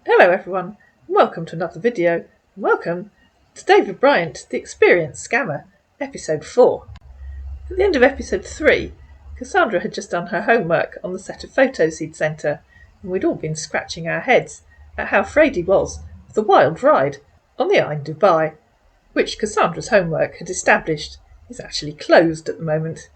Hello everyone, and welcome to another video, and welcome to David Bryant, the Experienced Scammer, episode 4. At the end of episode 3, Cassandra had just done her homework on the set of photos he'd sent her, and we'd all been scratching our heads at how afraid he was of the wild ride on the Ain Dubai, which Cassandra's homework had established is actually closed at the moment.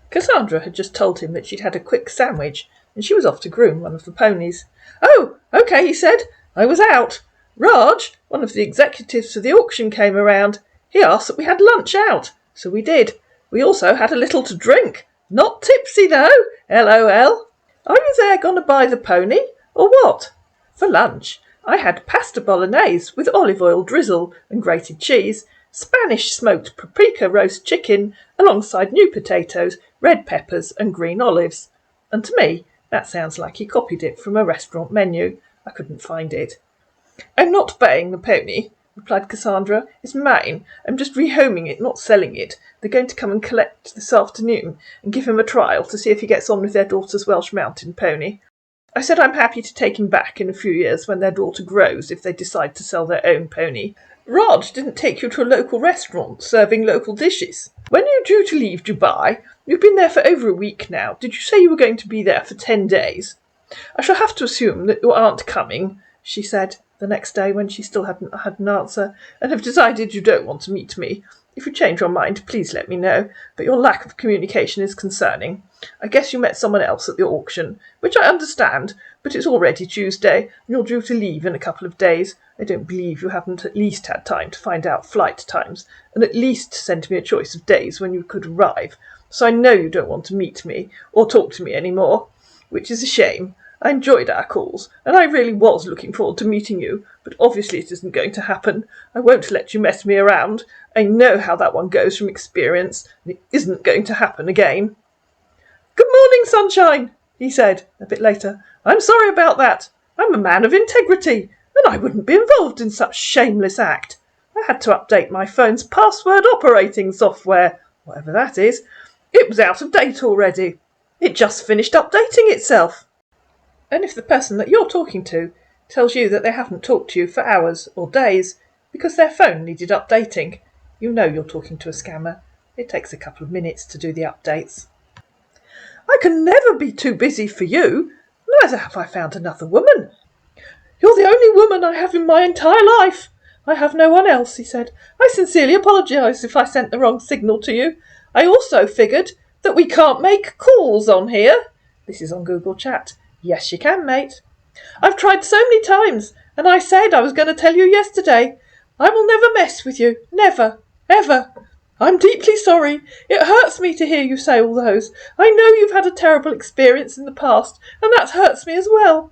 Cassandra had just told him that she'd had a quick sandwich, and she was off to groom one of the ponies. "Oh, OK," he said. "I was out. Raj, one of the executives for the auction, came around. He asked that we had lunch out, so we did. We also had a little to drink. Not tipsy, though, LOL. Are you there going to buy the pony, or what?" For lunch, I had pasta bolognese with olive oil drizzle and grated cheese, Spanish smoked paprika roast chicken, alongside new potatoes, red peppers and green olives. And to me, that sounds like he copied it from a restaurant menu. I couldn't find it. "I'm not buying the pony," replied Cassandra. "It's mine. I'm just rehoming it, not selling it. They're going to come and collect this afternoon and give him a trial to see if he gets on with their daughter's Welsh mountain pony. I said I'm happy to take him back in a few years when their daughter grows if they decide to sell their own pony. Raj didn't take you to a local restaurant serving local dishes. When are you due to leave Dubai? You've been there for over a week now. Did you say you were going to be there for 10 days? I shall have to assume that you aren't coming," she said the next day when she still hadn't had an answer, "and have decided you don't want to meet me. If you change your mind, please let me know, but your lack of communication is concerning. I guess you met someone else at the auction, which I understand, but it's already Tuesday, and you're due to leave in a couple of days. I don't believe you haven't at least had time to find out flight times, and at least send me a choice of days when you could arrive. So I know you don't want to meet me, or talk to me any more, which is a shame. I enjoyed our calls, and I really was looking forward to meeting you, but obviously it isn't going to happen. I won't let you mess me around. I know how that one goes from experience, and it isn't going to happen again." "Good morning, sunshine," he said a bit later. "I'm sorry about that. I'm a man of integrity, and I wouldn't be involved in such shameless act. I had to update my phone's password operating software, whatever that is. It was out of date already. It just finished updating itself." And if the person that you're talking to tells you that they haven't talked to you for hours or days because their phone needed updating, you know you're talking to a scammer. It takes a couple of minutes to do the updates. "I can never be too busy for you. Neither have I found another woman." "You're the only woman I have in my entire life. I have no one else," he said. "I sincerely apologise if I sent the wrong signal to you. I also figured that we can't make calls on here." This is on Google Chat. "Yes, you can, mate. I've tried so many times, and I said I was going to tell you yesterday. I will never mess with you. Never. Ever. I'm deeply sorry. It hurts me to hear you say all those. I know you've had a terrible experience in the past, and that hurts me as well.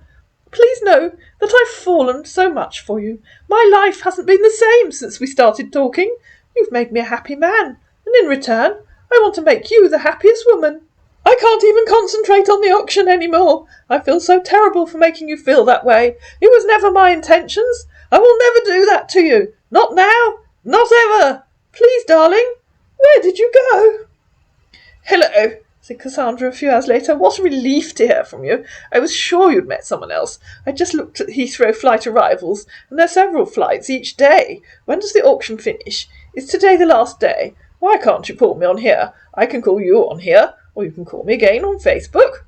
Please know that I've fallen so much for you. My life hasn't been the same since we started talking. You've made me a happy man, and in return, I want to make you the happiest woman. I can't even concentrate on the auction anymore. I feel so terrible for making you feel that way. It was never my intentions. I will never do that to you. Not now. Not ever. Please, darling. Where did you go?" "Hello," said Cassandra a few hours later. "What a relief to hear from you. I was sure you'd met someone else. I just looked at Heathrow flight arrivals, and there are several flights each day. When does the auction finish? Is today the last day? Why can't you call me on here? I can call you on here, or you can call me again on Facebook."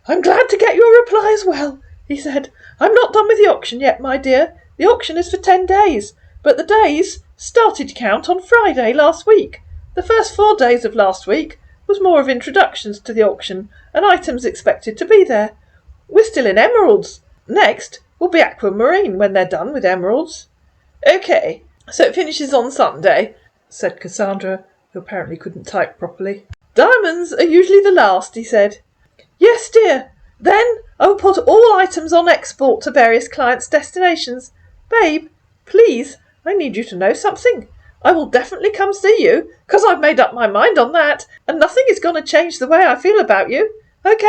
"I'm glad to get your reply as well," he said. "I'm not done with the auction yet, my dear. The auction is for 10 days, but the days started to count on Friday last week. The first 4 days of last week was more of introductions to the auction and items expected to be there. We're still in emeralds. Next will be aquamarine when they're done with emeralds." "OK, so it finishes on Sunday," said Cassandra, who apparently couldn't type properly. "Diamonds are usually the last," he said. "Yes, dear. Then I will put all items on export to various clients' destinations. Babe, please, I need you to know something. I will definitely come see you, 'cause I've made up my mind on that, and nothing is going to change the way I feel about you. OK?"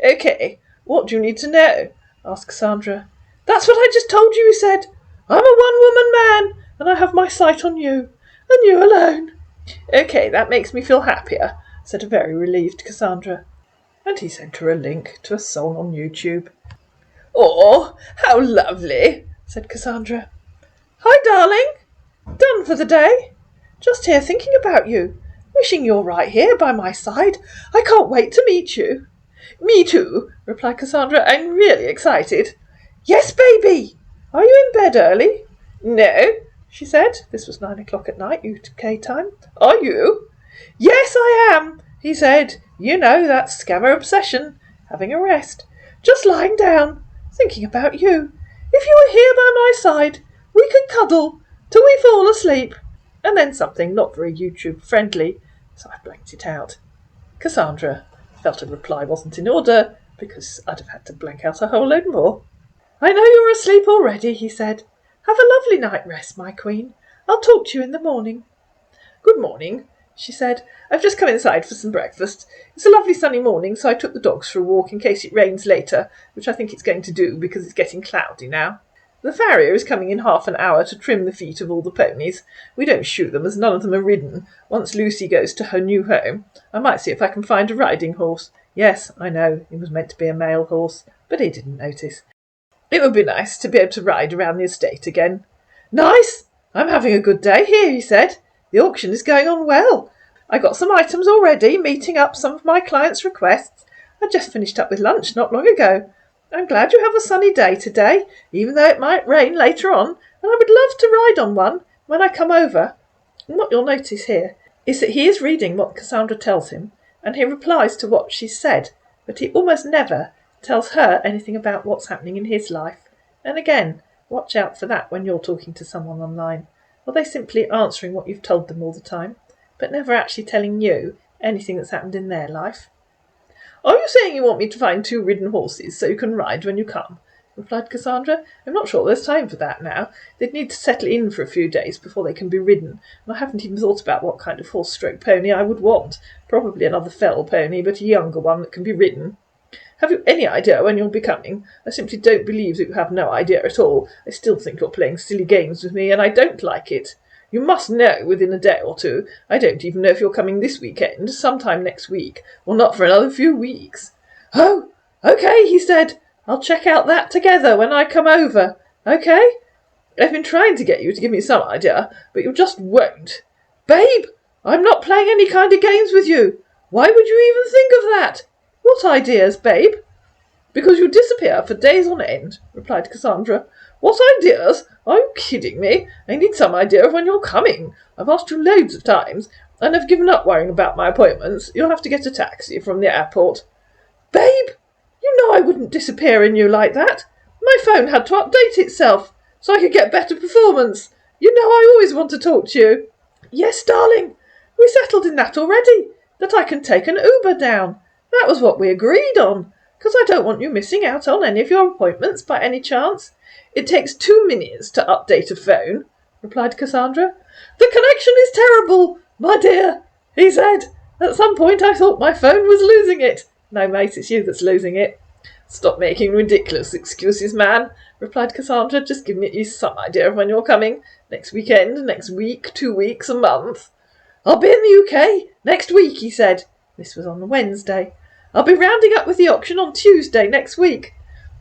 "OK. What do you need to know?" asked Cassandra. "That's what I just told you," he said. "I'm a one-woman man, and I have my sight on you, and you alone." "OK, that makes me feel happier," said a very relieved Cassandra. And he sent her a link to a song on YouTube. "Oh, how lovely," said Cassandra. "Hi, darling. Done for the day? Just here thinking about you. Wishing you're right here by my side. I can't wait to meet you." "Me too," replied Cassandra. "I'm really excited." "Yes, baby. Are you in bed early?" "No," she said. This was 9 o'clock at night, UK time. "Are you?" "Yes, I am," he said. "You know, that scammer obsession. Having a rest. Just lying down. Thinking about you. If you were here by my side, we could cuddle till we fall asleep." And then something not very YouTube friendly, so I blanked it out. Cassandra felt a reply wasn't in order, because I'd have had to blank out a whole load more. "I know you're asleep already," he said. "Have a lovely night rest, my queen. I'll talk to you in the morning." "Good morning," she said. "I've just come inside for some breakfast. It's a lovely sunny morning, so I took the dogs for a walk in case it rains later, which I think it's going to do because it's getting cloudy now. The farrier is coming in half an hour to trim the feet of all the ponies. We don't shoe them, as none of them are ridden. Once Lucy goes to her new home, I might see if I can find a riding horse. Yes, I know, it was meant to be a male horse, but he didn't notice. It would be nice to be able to ride around the estate again." "Nice! I'm having a good day here," he said. "The auction is going on well. I got some items already, meeting up some of my clients' requests. I just finished up with lunch not long ago. I'm glad you have a sunny day today, even though it might rain later on, and I would love to ride on one when I come over." And what you'll notice here is that he is reading what Cassandra tells him, and he replies to what she's said, but he almost never tells her anything about what's happening in his life. And again, watch out for that when you're talking to someone online. Are they simply answering what you've told them all the time, but never actually telling you anything that's happened in their life? "Are you saying you want me to find 2 ridden horses so you can ride when you come?" replied Cassandra. "I'm not sure there's time for that now. They'd need to settle in for a few days before they can be ridden, and I haven't even thought about what kind of horse-stroke-pony I would want. Probably another fell pony, but a younger one that can be ridden." "Have you any idea when you'll be coming? I simply don't believe that you have no idea at all. I still think you're playing silly games with me, and I don't like it. You must know within a day or two. I don't even know if you're coming this weekend, sometime next week, or not for another few weeks." "Oh, okay," he said. "I'll check out that together when I come over. Okay? I've been trying to get you to give me some idea, but you just won't. Babe, I'm not playing any kind of games with you. Why would you even think of that? What ideas, babe?" "Because you disappear for days on end," replied Cassandra. "What ideas? Are you kidding me? I need some idea of when you're coming. I've asked you loads of times, and I've given up worrying about my appointments. You'll have to get a taxi from the airport." "Babe, you know I wouldn't disappear in you like that. My phone had to update itself so I could get better performance. You know I always want to talk to you." "Yes, darling. We settled in that already, that I can take an Uber down. That was what we agreed on, because I don't want you missing out on any of your appointments by any chance." "It takes 2 minutes to update a phone," replied Cassandra. "The connection is terrible, my dear," he said. "At some point I thought my phone was losing it." "No, mate, it's you that's losing it." "Stop making ridiculous excuses, man," replied Cassandra. "Just give me at least some idea of when you're coming. Next weekend, next week, 2 weeks, a month." "I'll be in the UK next week," he said. This was on the Wednesday. "I'll be rounding up with the auction on Tuesday next week.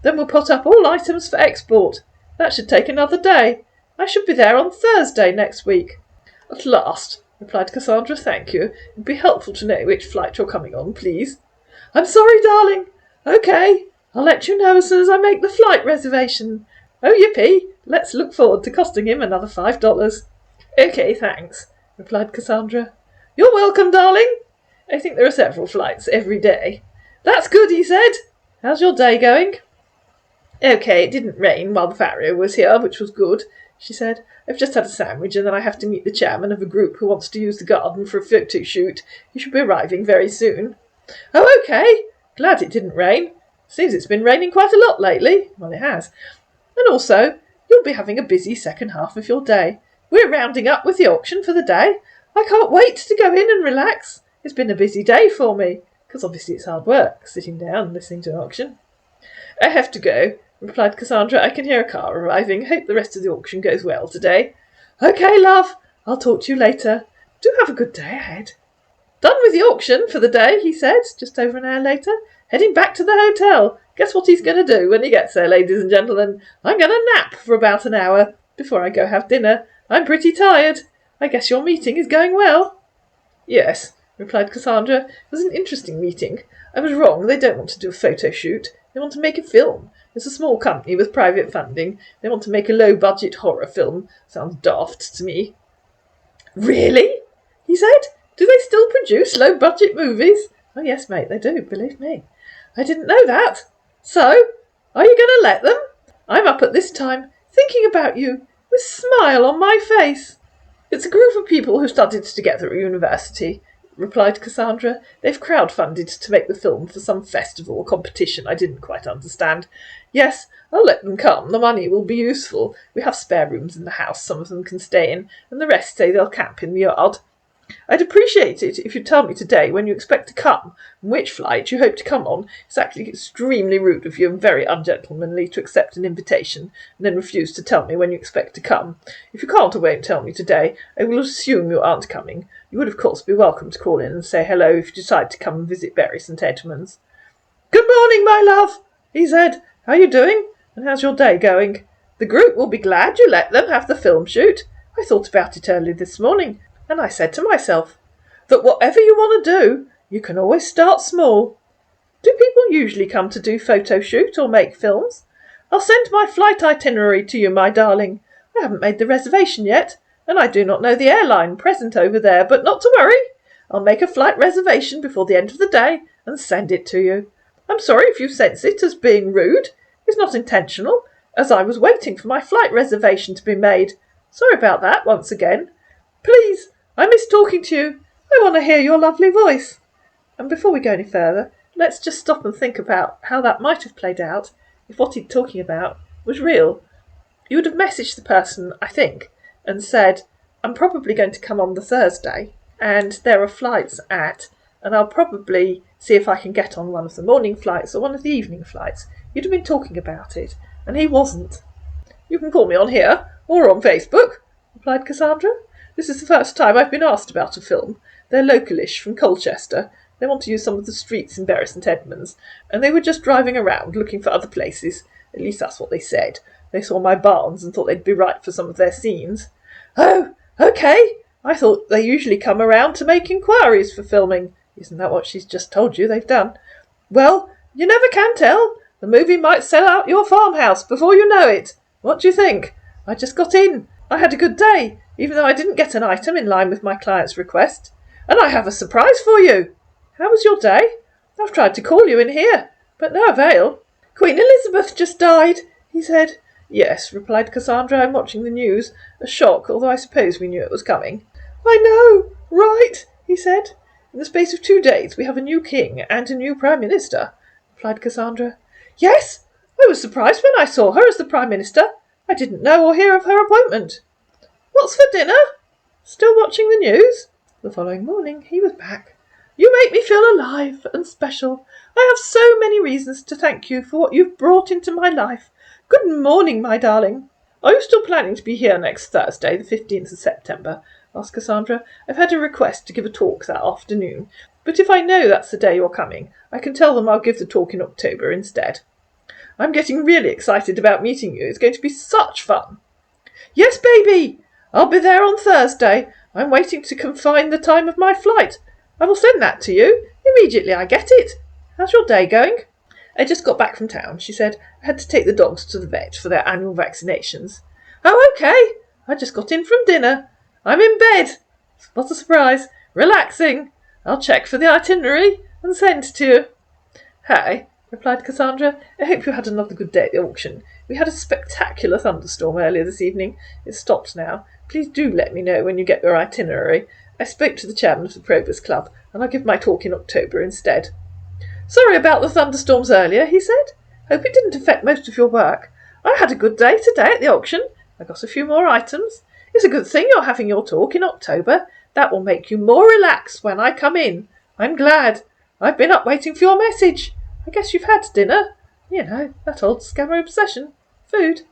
Then we'll put up all items for export. That should take another day. I should be there on Thursday next week." "At last," replied Cassandra. "Thank you. It'd be helpful to know which flight you're coming on, please." "I'm sorry, darling. Okay, I'll let you know as soon as I make the flight reservation." "Oh, yippee. Let's look forward to costing him another $5. "Okay, thanks," replied Cassandra. "You're welcome, darling. I think there are several flights every day." "That's good," he said. "How's your day going?" "Okay, it didn't rain while the farrier was here, which was good," she said. "I've just had a sandwich, and then I have to meet the chairman of a group who wants to use the garden for a photo shoot. He should be arriving very soon." "Oh, okay. Glad it didn't rain. Seems it's been raining quite a lot lately." "Well, it has. And also, you'll be having a busy second half of your day. We're rounding up with the auction for the day. I can't wait to go in and relax. It's been a busy day for me, because obviously it's hard work, sitting down listening to an auction." "I have to go," replied Cassandra. "I can hear a car arriving. Hope the rest of the auction goes well today." "Okay, love. I'll talk to you later. Do have a good day ahead." "Done with the auction for the day," he said, just over an hour later. "Heading back to the hotel. Guess what he's going to do when he gets there, ladies and gentlemen? I'm going to nap for about an hour before I go have dinner. I'm pretty tired. I guess your meeting is going well." "Yes," replied Cassandra. "It was an interesting meeting. I was wrong. They don't want to do a photo shoot. They want to make a film. It's a small company with private funding. They want to make a low-budget horror film. Sounds daft to me." "Really?" he said. "Do they still produce low-budget movies?" "Oh, yes, mate, they do, believe me." "I didn't know that. So, are you going to let them? I'm up at this time, thinking about you, with a smile on my face." "It's a group of people who studied together at university," replied Cassandra. "They've crowdfunded to make the film for some festival or competition I didn't quite understand. Yes, I'll let them come. The money will be useful. We have spare rooms in the house some of them can stay in, and the rest say they'll camp in the yard. I'd appreciate it if you'd tell me today when you expect to come, and which flight you hope to come on. It's actually extremely rude of you and very ungentlemanly to accept an invitation and then refuse to tell me when you expect to come. If you can't or won't tell me today, I will assume you aren't coming. You would, of course, be welcome to call in and say hello if you decide to come and visit Bury St Edmunds." "Good morning, my love," he said. "How are you doing? And how's your day going? The group will be glad you let them have the film shoot. I thought about it early this morning, and I said to myself that whatever you want to do, you can always start small. Do people usually come to do photo shoot or make films? I'll send my flight itinerary to you, my darling. I haven't made the reservation yet, and I do not know the airline present over there, but not to worry. I'll make a flight reservation before the end of the day and send it to you. I'm sorry if you sense it as being rude. It's not intentional, as I was waiting for my flight reservation to be made. Sorry about that once again. Please, I miss talking to you. I want to hear your lovely voice." And before we go any further, let's just stop and think about how that might have played out if what he'd talking about was real. You would have messaged the person, I think, and said, "I'm probably going to come on the Thursday, and there are flights and I'll probably see if I can get on one of the morning flights or one of the evening flights." You'd have been talking about it, and he wasn't. "You can call me on here, or on Facebook," replied Cassandra. "This is the first time I've been asked about a film. They're localish from Colchester. They want to use some of the streets in Bury St Edmunds, and they were just driving around looking for other places. At least that's what they said. They saw my barns and thought they'd be right for some of their scenes." "Oh, OK. I thought they usually come around to make inquiries for filming." "Isn't that what she's just told you they've done?" "Well, you never can tell. The movie might sell out your farmhouse before you know it. What do you think? I just got in. I had a good day, even though I didn't get an item in line with my client's request. And I have a surprise for you." "How was your day?" "I've tried to call you in here, but no avail." "Queen Elizabeth just died," he said. "Yes," replied Cassandra. "I'm watching the news. A shock, although I suppose we knew it was coming." "I know, right," he said. "In the space of 2 days we have a new king and a new prime minister," replied Cassandra. "Yes, I was surprised when I saw her as the prime minister. I didn't know or hear of her appointment." "What's for dinner?" "Still watching the news?" The following morning he was back. "You make me feel alive and special. I have so many reasons to thank you for what you've brought into my life. Good morning, my darling." "Are you still planning to be here next Thursday, the 15th of September?" asked Cassandra. "I've had a request to give a talk that afternoon, but if I know that's the day you're coming, I can tell them I'll give the talk in October instead. I'm getting really excited about meeting you. It's going to be such fun." "Yes, baby. I'll be there on Thursday. I'm waiting to confine the time of my flight. I will send that to you immediately I get it. How's your day going?" "I just got back from town," she said. "I had to take the dogs to the vet for their annual vaccinations." "Oh, OK. I just got in from dinner. I'm in bed. What a surprise. Relaxing. I'll check for the itinerary and send it to you." "Hi," replied Cassandra. "I hope you had another good day at the auction. We had a spectacular thunderstorm earlier this evening. It's stopped now. Please do let me know when you get your itinerary. I spoke to the chairman of the Provost Club, and I'll give my talk in October instead." "Sorry about the thunderstorms earlier," he said. "Hope it didn't affect most of your work. I had a good day today at the auction. I got a few more items. It's a good thing you're having your talk in October. That will make you more relaxed when I come in. I'm glad. I've been up waiting for your message. I guess you've had dinner. You know, that old scammer obsession. Food."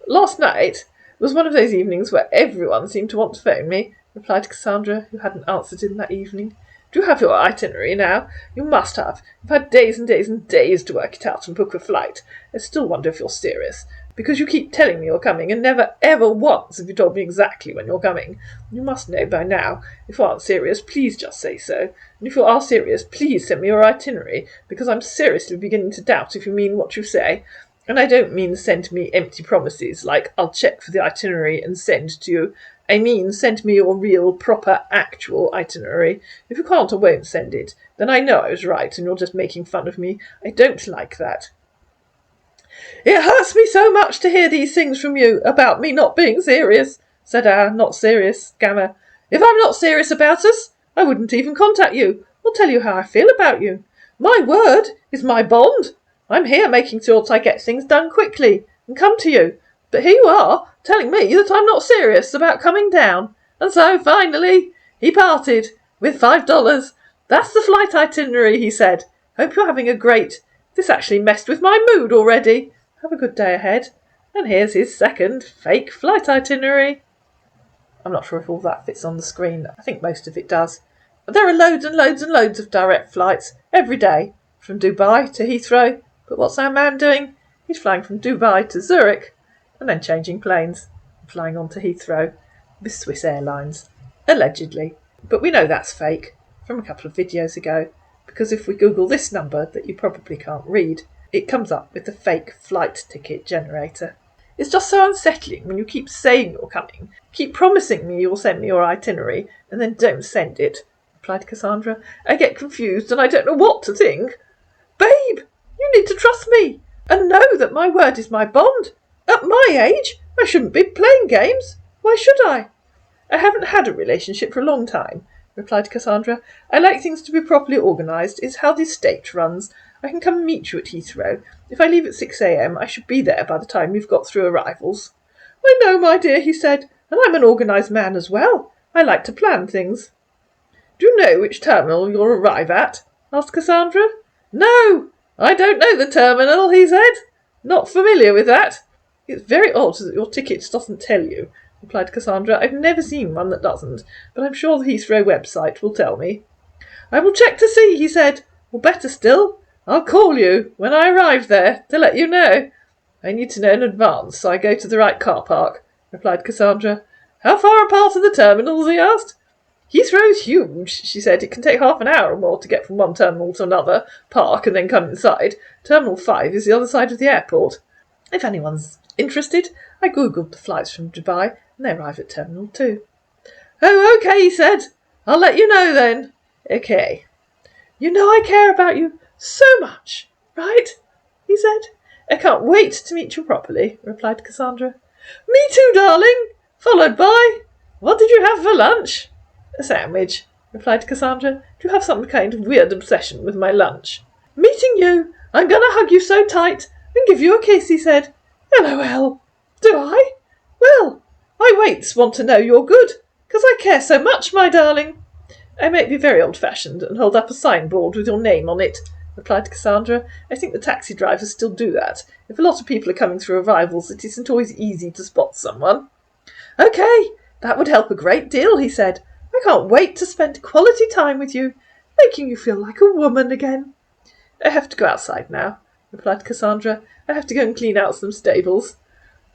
"Last night was one of those evenings where everyone seemed to want to phone me," replied Cassandra, who hadn't answered him that evening. Do you have your itinerary now? You must have. You've had days and days and days to work it out and book a flight. I still wonder if you're serious, because you keep telling me you're coming, and never ever once have you told me exactly when you're coming. You must know by now. If you aren't serious, please just say so. And if you are serious, please send me your itinerary, because I'm seriously beginning to doubt if you mean what you say. And I don't mean send me empty promises, like I'll check for the itinerary and send to you. I mean send me your real, proper, actual itinerary. If you can't or won't send it, then I know I was right and you're just making fun of me. I don't like that. It hurts me so much to hear these things from you about me not being serious, said our not serious scammer. If I'm not serious about us, I wouldn't even contact you or tell you how I feel about you. My word is my bond. I'm here making sure that I get things done quickly and come to you. But here you are, telling me that I'm not serious about coming down. And so, finally, he parted with $5. That's the flight itinerary, he said. Hope you're having a great... This actually messed with my mood already. Have a good day ahead. And here's his second fake flight itinerary. I'm not sure if all that fits on the screen. I think most of it does. But there are loads and loads and loads of direct flights every day from Dubai to Heathrow. But what's our man doing? He's flying from Dubai to Zurich and then changing planes and flying on to Heathrow with Swiss Airlines, allegedly. But we know that's fake from a couple of videos ago, because if we Google this number that you probably can't read, it comes up with the fake flight ticket generator. It's just so unsettling when you keep saying you're coming, keep promising me you'll send me your itinerary, and then don't send it, replied Cassandra. I get confused and I don't know what to think. Babe, you need to trust me and know that my word is my bond. At my age, I shouldn't be playing games. Why should I? I haven't had a relationship for a long time, replied Cassandra. I like things to be properly organised. It's how the estate runs. I can come and meet you at Heathrow. If I leave at 6 a.m, I should be there by the time you've got through arrivals. I know, my dear, he said, and I'm an organised man as well. I like to plan things. Do you know which terminal you'll arrive at? Asked Cassandra. No, I don't know the terminal, he said. Not familiar with that. It's very odd that your ticket doesn't tell you, replied Cassandra. I've never seen one that doesn't, but I'm sure the Heathrow website will tell me. I will check to see, he said. Or better still, I'll call you when I arrive there to let you know. I need to know in advance so I go to the right car park, replied Cassandra. How far apart are the terminals, he asked. Heathrow's huge, she said. It can take half an hour or more to get from one terminal to another, park and then come inside. Terminal 5 is the other side of the airport. If anyone's interested, I googled the flights from Dubai and they arrive at Terminal 2. Oh, okay, he said. I'll let you know then. Okay. You know I care about you so much, right? He said. I can't wait to meet you properly, replied Cassandra. Me too, darling. Followed by, what did you have for lunch? A sandwich, replied Cassandra. Do you have some kind of weird obsession with my lunch? Meeting you. I'm going to hug you so tight and give you a kiss, he said. LOL. Do I? Well, I waits want to know you're good, 'cause I care so much, my darling. I might be very old-fashioned and hold up a signboard with your name on it, replied Cassandra. I think the taxi drivers still do that. If a lot of people are coming through arrivals, it isn't always easy to spot someone. Okay, that would help a great deal, he said. I can't wait to spend quality time with you, making you feel like a woman again. I have to go outside now, replied Cassandra. I have to go and clean out some stables.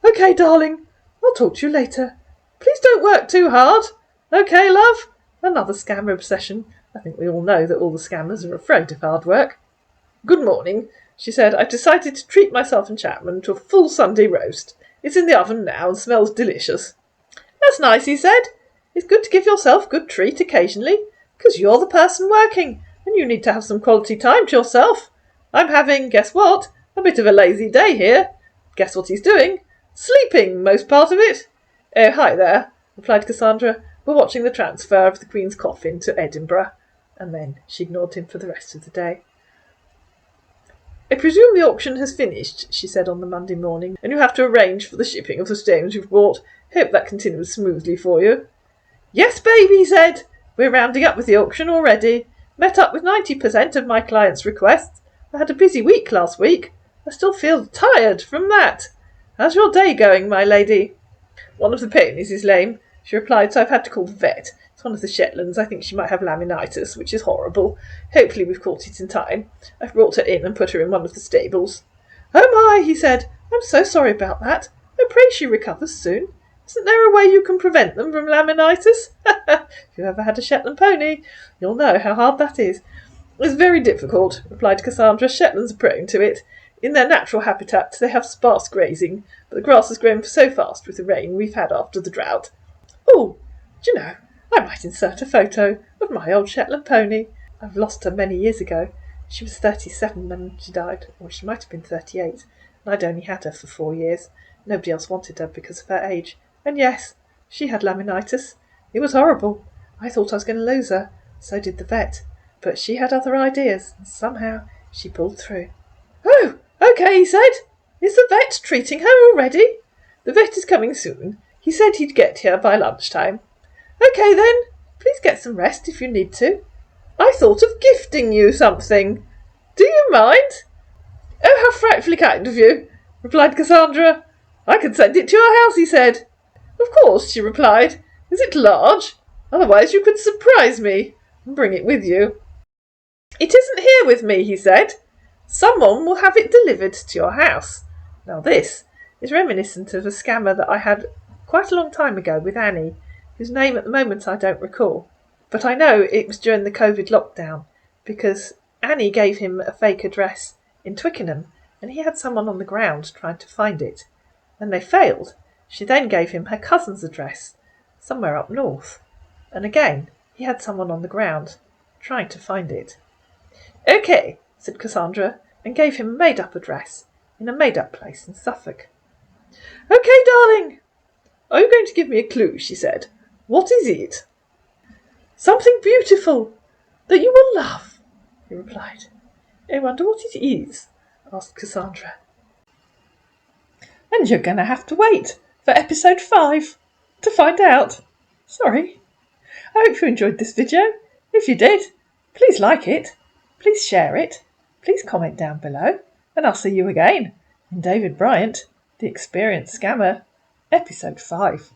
Okay, darling. I'll talk to you later. Please don't work too hard. Okay, love? Another scammer obsession. I think we all know that all the scammers are afraid of hard work. Good morning, she said. I've decided to treat myself and Chapman to a full Sunday roast. It's in the oven now and smells delicious. That's nice, he said. It's good to give yourself a good treat occasionally, 'cause you're the person working, and you need to have some quality time to yourself. I'm having, guess what, a bit of a lazy day here. Guess what he's doing? Sleeping most part of it. Oh, hi there, replied Cassandra. We're watching the transfer of the Queen's coffin to Edinburgh. And then she ignored him for the rest of the day. I presume the auction has finished, she said on the Monday morning, and you have to arrange for the shipping of the stones you've bought. Hope that continues smoothly for you. Yes, baby, he said. We're rounding up with the auction already. Met up with 90% of my clients' requests. I had a busy week last week. I still feel tired from that. How's your day going, my lady? One of the ponies is lame, she replied, so I've had to call the vet. It's one of the Shetlands. I think she might have laminitis, which is horrible. Hopefully we've caught it in time. I've brought her in and put her in one of the stables." "Oh my," he said. "I'm so sorry about that. I pray she recovers soon. Isn't there a way you can prevent them from laminitis? If you've ever had a Shetland pony, you'll know how hard that is." "It's very difficult," replied Cassandra. "Shetlands are prone to it. In their natural habitat they have sparse grazing, but the grass has grown so fast with the rain we've had after the drought. Oh, do you know, I might insert a photo of my old Shetland pony. I've lost her many years ago. She was 37 when she died, or she might have been 38, and I'd only had her for 4 years. Nobody else wanted her because of her age. And yes, she had laminitis. It was horrible. I thought I was going to lose her. So did the vet. But she had other ideas, and somehow she pulled through." "Oh, okay," he said. "Is the vet treating her already?" "The vet is coming soon. He said he'd get here by lunchtime." "Okay then. Please get some rest if you need to. I thought of gifting you something. Do you mind?" "Oh, how frightfully kind of you," replied Cassandra. "I can send it to your house," he said. "Of course," she replied. "Is it large? Otherwise you could surprise me and bring it with you." "It isn't here with me," he said. "Someone will have it delivered to your house." Now this is reminiscent of a scammer that I had quite a long time ago with Annie, whose name at the moment I don't recall. But I know it was during the COVID lockdown, because Annie gave him a fake address in Twickenham, and he had someone on the ground trying to find it. When they failed, she then gave him her cousin's address, somewhere up north. And again, he had someone on the ground trying to find it. "Okay," said Cassandra, and gave him a made-up address in a made-up place in Suffolk. "Okay, darling. Are you going to give me a clue?" she said. "What is it?" "Something beautiful that you will love," he replied. "I wonder what it is?" asked Cassandra. "And you're going to have to wait for episode 5 to find out. Sorry. I hope you enjoyed this video. If you did, please like it, please share it, please comment down below, and I'll see you again in David Bryant, the Experienced Scammer, episode 5.